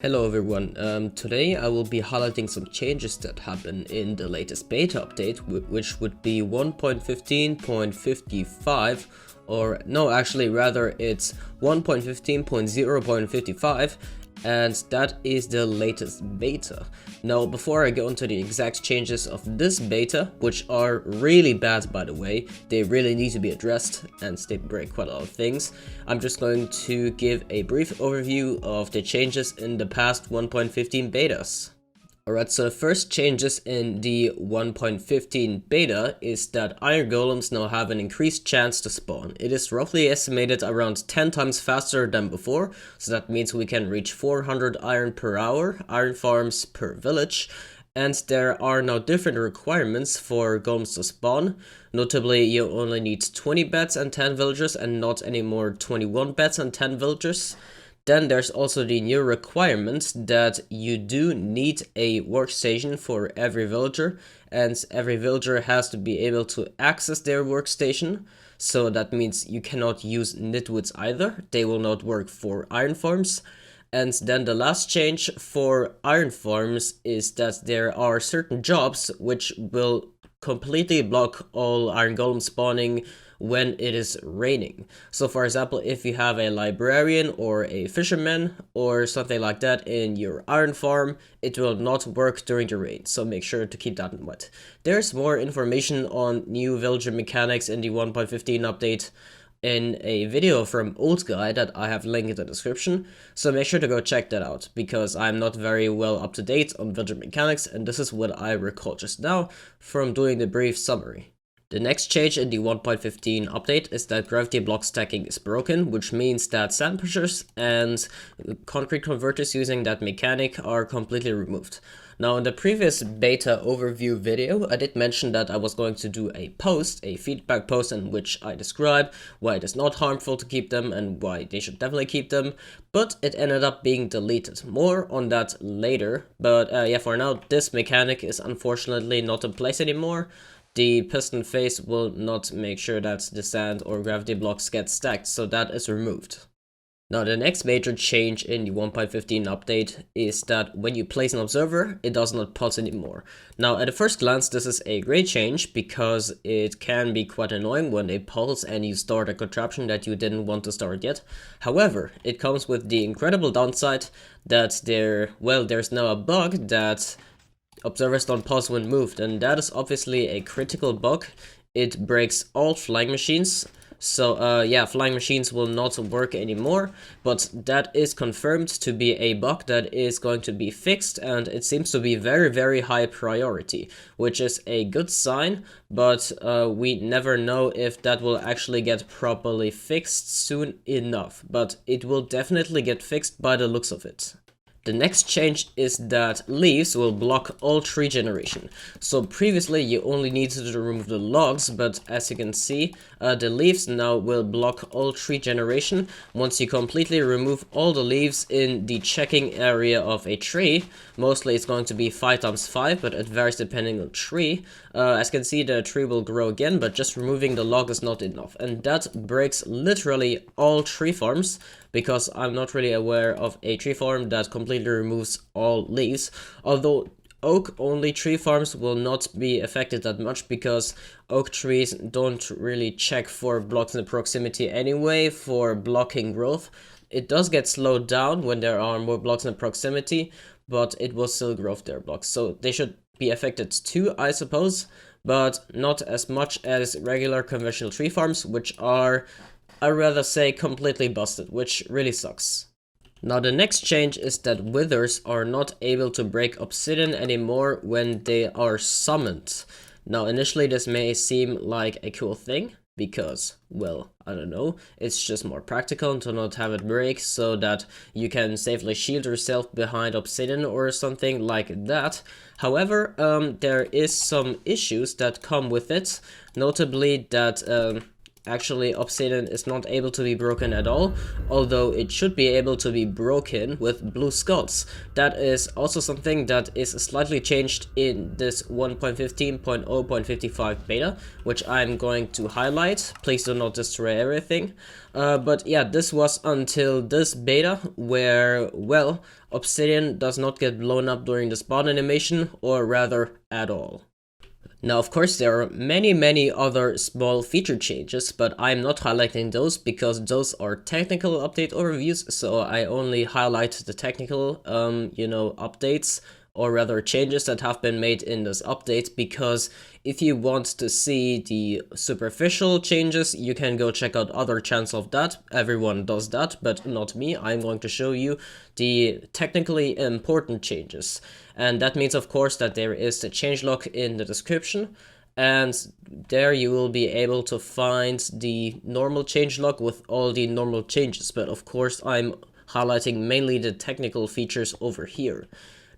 Hello everyone, today I will be highlighting some changes that happen in the latest beta update, which would be 1.15.55, or no, actually rather it's 1.15.0.55, and that is the latest beta. Now before I go into the exact changes of this beta, which are really bad by the way, they really need to be addressed and they break quite a lot of things, I'm just going to give a brief overview of the changes in the past 1.15 betas. Alright, so the first changes in the 1.15 beta is that iron golems now have an increased chance to spawn. It is roughly estimated around 10 times faster than before, so that means we can reach 400 iron per hour, iron farms per village, and there are now different requirements for golems to spawn. Notably, you only need 20 beds and 10 villagers and not anymore 21 beds and 10 villagers. Then there's also the new requirement that you do need a workstation for every villager, and every villager has to be able to access their workstation. So that means you cannot use nitwoods either, they will not work for iron farms. And then the last change for iron farms is that there are certain jobs which will completely block all iron golem spawning when it is raining. So for example, if you have a librarian or a fisherman or something like that in your iron farm, it will not work during the rain, so make sure to keep that in mind. There's more information on new villager mechanics in the 1.15 update in a video from Old Guy that I have linked in the description, so make sure to go check that out, because I'm not very well up to date on villager mechanics and this is what I recall just now from doing the brief summary. The next change in the 1.15 update is that gravity block stacking is broken, which means that sand pushers and concrete converters using that mechanic are completely removed. Now in the previous beta overview video, I did mention that I was going to do a post, a feedback post, in which I describe why it is not harmful to keep them and why they should definitely keep them, but it ended up being deleted. More on that later, but yeah, for now this mechanic is unfortunately not in place anymore. The piston face will not make sure that the sand or gravity blocks get stacked, so that is removed. Now the next major change in the 1.15 update is that when you place an observer, it does not pulse anymore. Now at a first glance this is a great change, because it can be quite annoying when they pulse and you start a contraption that you didn't want to start yet. However, it comes with the incredible downside that there's now a bug that observers don't pulse when moved, and that is obviously a critical bug. It breaks all flying machines, so yeah, flying machines will not work anymore, but that is confirmed to be a bug that is going to be fixed, and it seems to be very high priority, which is a good sign, but we never know if that will actually get properly fixed soon enough, but it will definitely get fixed by the looks of it. The next change is that leaves will block all tree generation. So previously you only needed to remove the logs, but as you can see, the leaves now will block all tree generation. Once you completely remove all the leaves in the checking area of a tree, mostly it's going to be 5 times 5, but it varies depending on tree. As you can see, the tree will grow again, but just removing the log is not enough, and that breaks literally all tree farms, because I'm not really aware of a tree farm that completely removes all leaves, although oak only tree farms will not be affected that much, because oak trees don't really check for blocks in the proximity anyway for blocking growth. It does get slowed down when there are more blocks in the proximity, but it will still grow their blocks, so they should be affected too, I suppose, but not as much as regular conventional tree farms, which are, I'd rather say, completely busted, which really sucks. Now the next change is that withers are not able to break obsidian anymore when they are summoned. Now initially this may seem like a cool thing, because, well, I don't know, it's just more practical to not have it break, so that you can safely shield yourself behind obsidian or something like that. However, there is some issues that come with it, notably that actually obsidian is not able to be broken at all, although it should be able to be broken with blue skulls. That is also something that is slightly changed in this 1.15.0.55 beta, which I'm going to highlight. Please do not destroy everything. But yeah, this was until this beta where, well, obsidian does not get blown up during the spawn animation, or rather at all. Now, of course, there are many other small feature changes, but I'm not highlighting those because those are technical update overviews, so I only highlight the technical, updates, or rather changes that have been made in this update, because if you want to see the superficial changes, you can go check out other channels of that. Everyone does that, but not me. I'm going to show you the technically important changes. And that means, of course, that there is the changelog in the description, and there you will be able to find the normal changelog with all the normal changes. But of course, I'm highlighting mainly the technical features over here.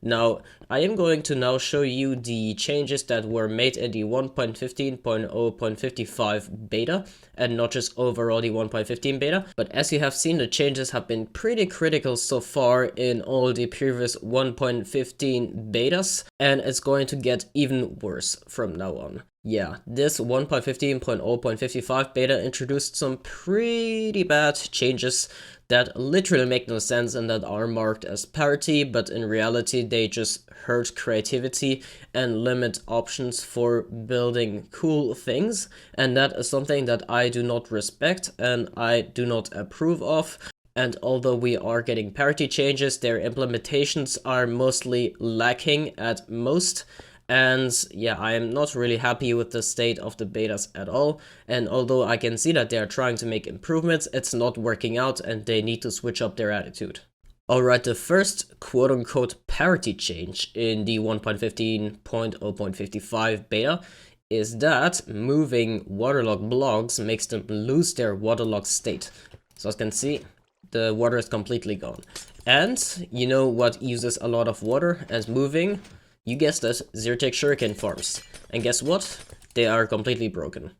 Now, I am going to now show you the changes that were made in the 1.15.0.55 beta, and not just overall the 1.15 beta. But as you have seen, the changes have been pretty critical so far in all the previous 1.15 betas, and it's going to get even worse from now on. Yeah, this 1.15.0.55 beta introduced some pretty bad changes that literally make no sense and that are marked as parity, but in reality they just hurt creativity and limit options for building cool things, and that is something that I do not respect and I do not approve of. And although we are getting parity changes, their implementations are mostly lacking at most. And yeah, I am not really happy with the state of the betas at all. And although I can see that they are trying to make improvements, it's not working out and they need to switch up their attitude. Alright, the first quote-unquote parity change in the 1.15.0.55 beta is that moving waterlogged blocks makes them lose their waterlogged state. So as you can see, the water is completely gone. And you know what uses a lot of water as moving? You guessed it, Zerotick Sugarcane farms. And guess what? They are completely broken.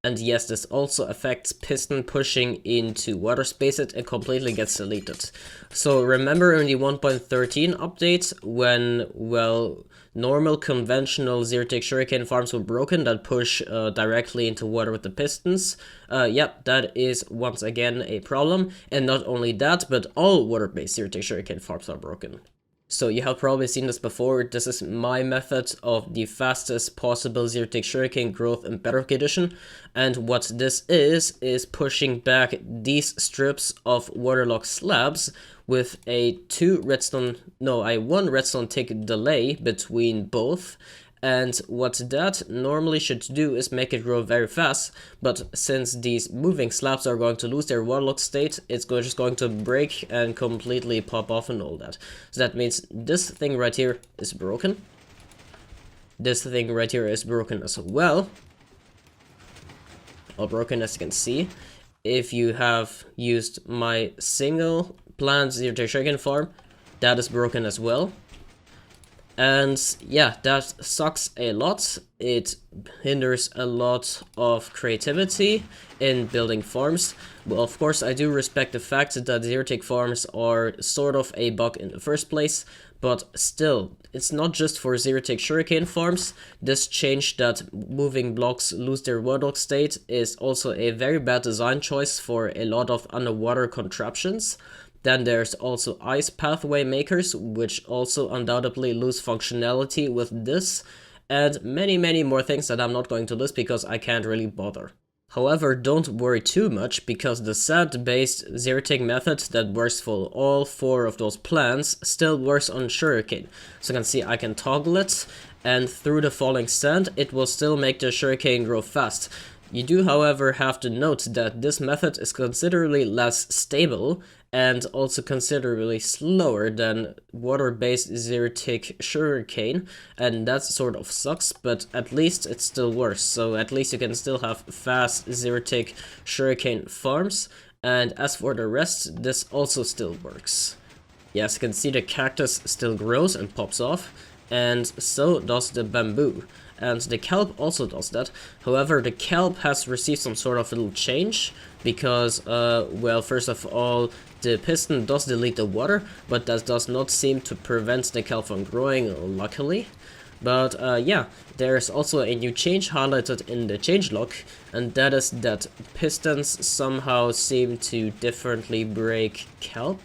And yes, this also affects piston pushing into water spaces. It completely gets deleted. So remember in the 1.13 update when, well, normal conventional Zerotick Sugarcane farms were broken that push directly into water with the pistons? Yep, that is once again a problem. And not only that, but all water-based Zerotick Sugarcane farms are broken. So you have probably seen this before. This is my method of the fastest possible Zerotick Sugarcane growth in Bedrock Edition. And what this is pushing back these strips of waterlogged slabs with a 1 redstone tick delay between both. And what that normally should do is make it grow very fast, but since these moving slabs are going to lose their waterlogged state, it's just going to break and completely pop off and all that. So that means this thing right here is broken. This thing right here is broken as well. All broken, as you can see. If you have used my single plant Zerotick Sugarcane farm, that is broken as well. And yeah, that sucks a lot. It hinders a lot of creativity in building farms. Well, of course, I do respect the fact that Zerotick farms are sort of a bug in the first place, but still, it's not just for Zerotick Sugarcane farms. This change that moving blocks lose their waterlogged state is also a very bad design choice for a lot of underwater contraptions. Then there's also ice pathway makers, which also undoubtedly lose functionality with this, and many more things that I'm not going to list because I can't really bother. However, don't worry too much, because the sand-based Zerotick method that works for all 4 of those plants still works on sugarcane. So you can see I can toggle it, and through the falling sand, it will still make the sugarcane grow fast. You do, however, have to note that this method is considerably less stable and also considerably slower than water-based Zerotick Sugarcane, and that sort of sucks, but at least it still works. So at least you can still have fast Zerotick Sugarcane farms, and as for the rest, this also still works. Yes, you can see the cactus still grows and pops off, and so does the bamboo. And the kelp also does that. However, the kelp has received some sort of little change because, well, first of all, the piston does delete the water, but that does not seem to prevent the kelp from growing, luckily. But yeah, there's also a new change highlighted in the changelog, and that is that pistons somehow seem to differently break kelp,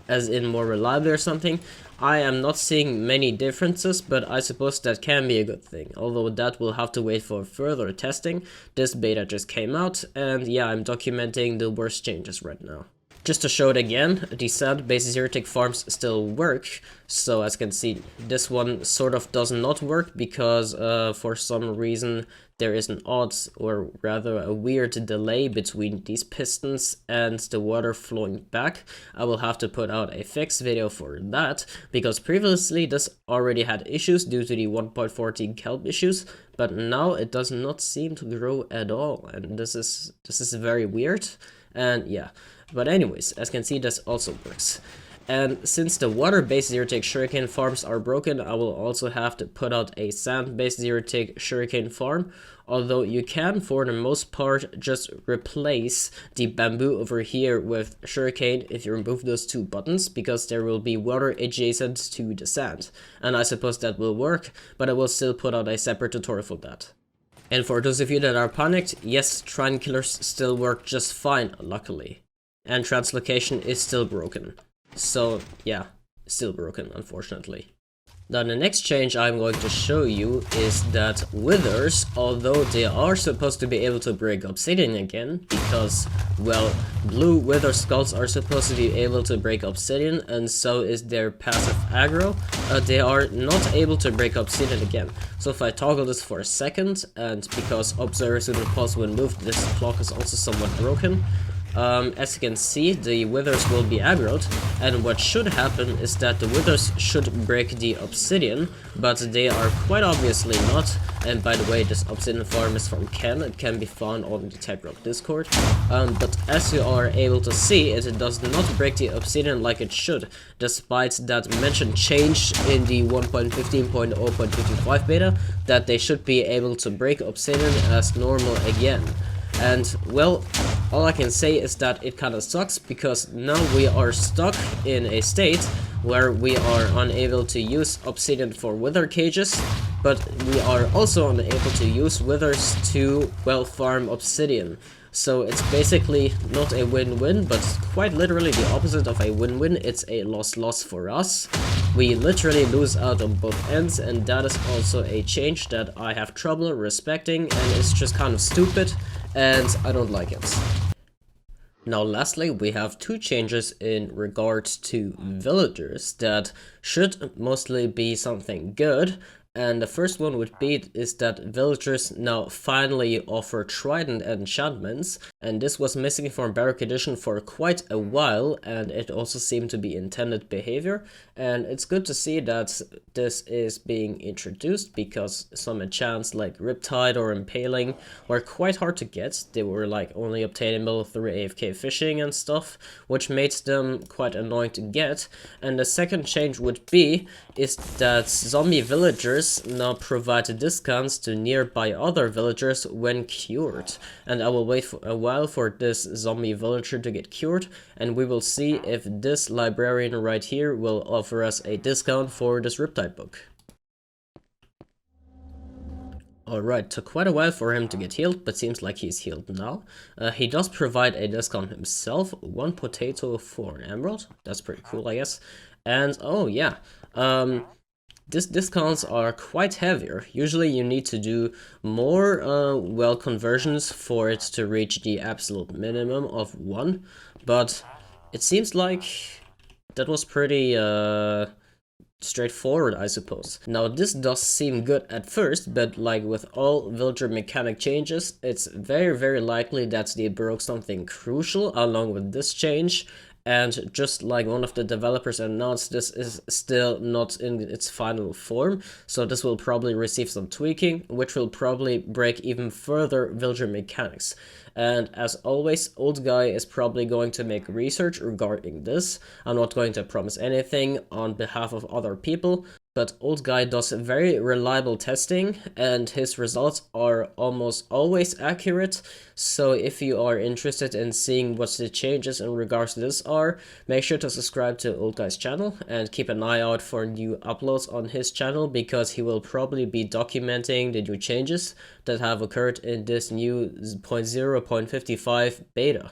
as in more reliably or something. I am not seeing many differences, but I suppose that can be a good thing, although that will have to wait for further testing. This beta just came out, and yeah, I'm documenting the worst changes right now. Just to show it again, the sand-based Zerotick farms still work, so as you can see, this one sort of does not work because for some reason there is an odd, or rather a weird delay between these pistons and the water flowing back. I will have to put out a fix video for that, because previously this already had issues due to the 1.14 kelp issues, but now it does not seem to grow at all, and this is very weird, and yeah. But anyways, as you can see, this also works. And since the water-based Zerotick Sugarcane farms are broken, I will also have to put out a sand-based Zerotick Sugarcane farm. Although you can, for the most part, just replace the bamboo over here with sugarcane if you remove those two buttons, because there will be water adjacent to the sand. And I suppose that will work, but I will still put out a separate tutorial for that. And for those of you that are panicked, yes, Shrine Killers still work just fine, luckily. And translocation is still broken. So yeah, still broken, unfortunately. Now the next change I'm going to show you is that withers, although they are supposed to be able to break obsidian again, because, well, blue wither skulls are supposed to be able to break obsidian, and so is their passive aggro, they are not able to break obsidian again. So if I toggle this for a second, and because observers with pulse when moved, this clock is also somewhat broken. As you can see, the withers will be aggroed, and what should happen is that the withers should break the obsidian, but they are quite obviously not. And by the way, this obsidian farm is from Ken, it can be found on the TechRock Discord. But as you are able to see, it does not break the obsidian like it should, despite that mentioned change in the 1.15.0.55 beta, that they should be able to break obsidian as normal again. And, well, all I can say is that it kinda sucks, because now we are stuck in a state where we are unable to use obsidian for wither cages, but we are also unable to use withers to, well, farm obsidian. So it's basically not a win-win, but quite literally the opposite of a win-win. It's a loss-loss for us. We literally lose out on both ends, and that is also a change that I have trouble respecting, and it's just kind of stupid, and I don't like it. Now lastly, we have two changes in regards to villagers that should mostly be something good. And the first one would be is that villagers now finally offer trident enchantments, and this was missing from Bedrock Edition for quite a while, and it also seemed to be intended behavior, and it's good to see that this is being introduced, because some enchants like Riptide or Impaling were quite hard to get. They were like only obtainable through AFK fishing and stuff, which made them quite annoying to get. And the second change would be is that zombie villagers now provide discounts to nearby other villagers when cured, and I will wait for a while for this zombie villager to get cured, and we will see if this librarian right here will offer us a discount for this Riptide book. Alright, took quite a while for him to get healed, but seems like he's healed now. He does provide a discount himself, 1 potato for an emerald. That's pretty cool, I guess. And oh yeah, these discounts are quite heavier. Usually you need to do more, well, conversions for it to reach the absolute minimum of 1, but it seems like that was pretty, straightforward, I suppose. Now this does seem good at first, but like with all villager mechanic changes, it's very likely that they broke something crucial along with this change. And just like one of the developers announced, this is still not in its final form, so this will probably receive some tweaking, which will probably break even further villager mechanics. And as always, Old Guy is probably going to make research regarding this. I'm not going to promise anything on behalf of other people, but Old Guy does very reliable testing and his results are almost always accurate. So if you are interested in seeing what the changes in regards to this are, make sure to subscribe to Old Guy's channel and keep an eye out for new uploads on his channel, because he will probably be documenting the new changes that have occurred in this new 0.0.55 beta.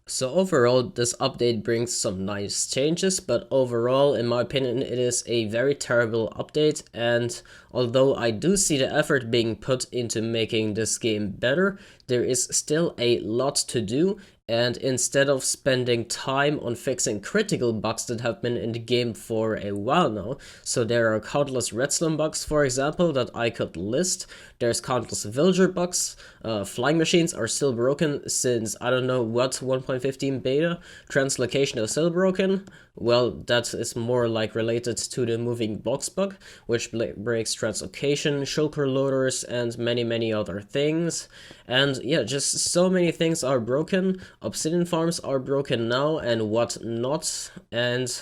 So overall, this update brings some nice changes, but overall, in my opinion, it is a very terrible update, and although I do see the effort being put into making this game better, there is still a lot to do, and instead of spending time on fixing critical bugs that have been in the game for a while now, so there are countless redstone bugs, for example, that I could list, there's countless villager bugs, flying machines are still broken since I don't know what 1.15 beta, translocation is still broken, well, that is more like related to the moving blocks bug, which breaks translocation, shulker loaders, and many other things. And yeah, just so many things are broken. Obsidian farms are broken now and whatnot, and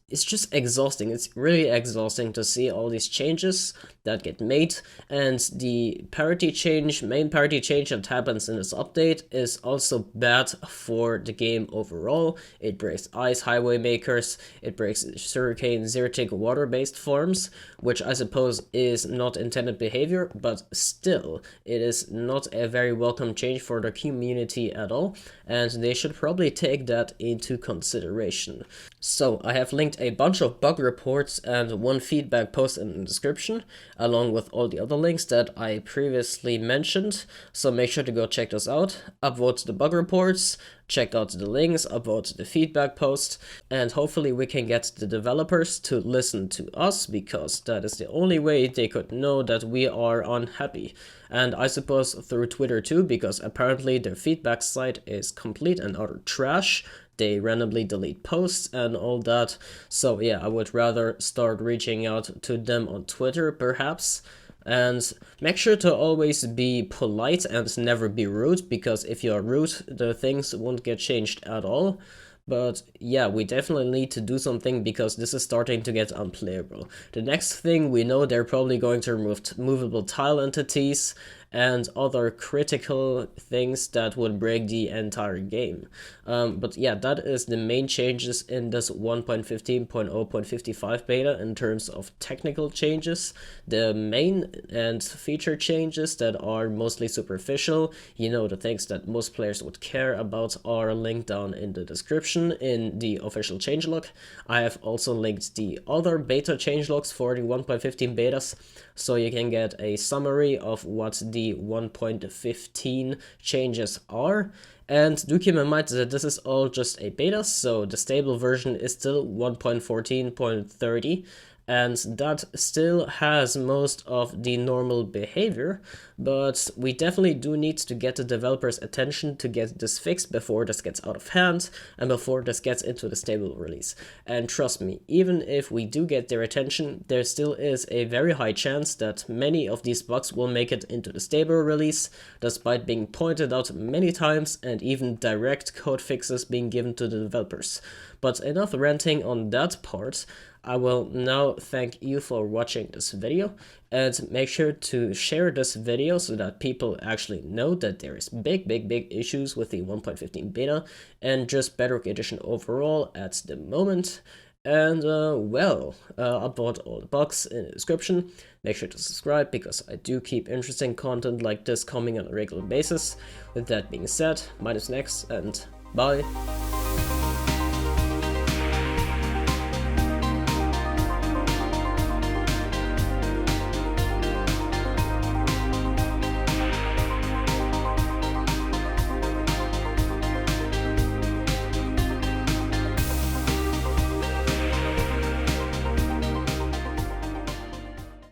it's just exhausting. It's really exhausting to see all these changes that get made, and the parity change, main parity change that happens in this update is also bad for the game overall. It breaks ice highway makers, it breaks Sugarcane, Zerotick water-based farms, which I suppose is not intended behavior, but still, it is not a very welcome change for the community at all, and they should probably take that into consideration. So I have linked a bunch of bug reports and one feedback post in the description, along with all the other links that I previously mentioned, so make sure to go check those out. Upvote the bug reports, check out the links, upvote the feedback post, and hopefully we can get the developers to listen to us, because that is the only way they could know that we are unhappy. And I suppose through Twitter too, because apparently their feedback site is complete and utter trash. They randomly delete posts and all that. So yeah, I would rather start reaching out to them on Twitter perhaps. And make sure to always be polite and never be rude, because if you are rude, the things won't get changed at all. But yeah, we definitely need to do something, because this is starting to get unplayable. The next thing we know, they're probably going to remove movable tile entities and other critical things that would break the entire game. But yeah, that is the main changes in this 1.15.0.55 beta in terms of technical changes. The main and feature changes that are mostly superficial, you know, the things that most players would care about, are linked down in the description in the official changelog. I have also linked the other beta changelogs for the 1.15 betas, so you can get a summary of what the 1.15 changes are. And do keep in mind that this is all just a beta, so the stable version is still 1.14.30, and that still has most of the normal behavior, but we definitely do need to get the developers' attention to get this fixed before this gets out of hand and before this gets into the stable release. And trust me, even if we do get their attention, there still is a very high chance that many of these bugs will make it into the stable release, despite being pointed out many times and even direct code fixes being given to the developers. But enough ranting on that part. I will now thank you for watching this video, and make sure to share this video so that people actually know that there is big issues with the 1.15 beta and just Bedrock Edition overall at the moment. And well, I'll put all the bugs in the description. Make sure to subscribe, because I do keep interesting content like this coming on a regular basis. With that being said, my name is Nex, and bye.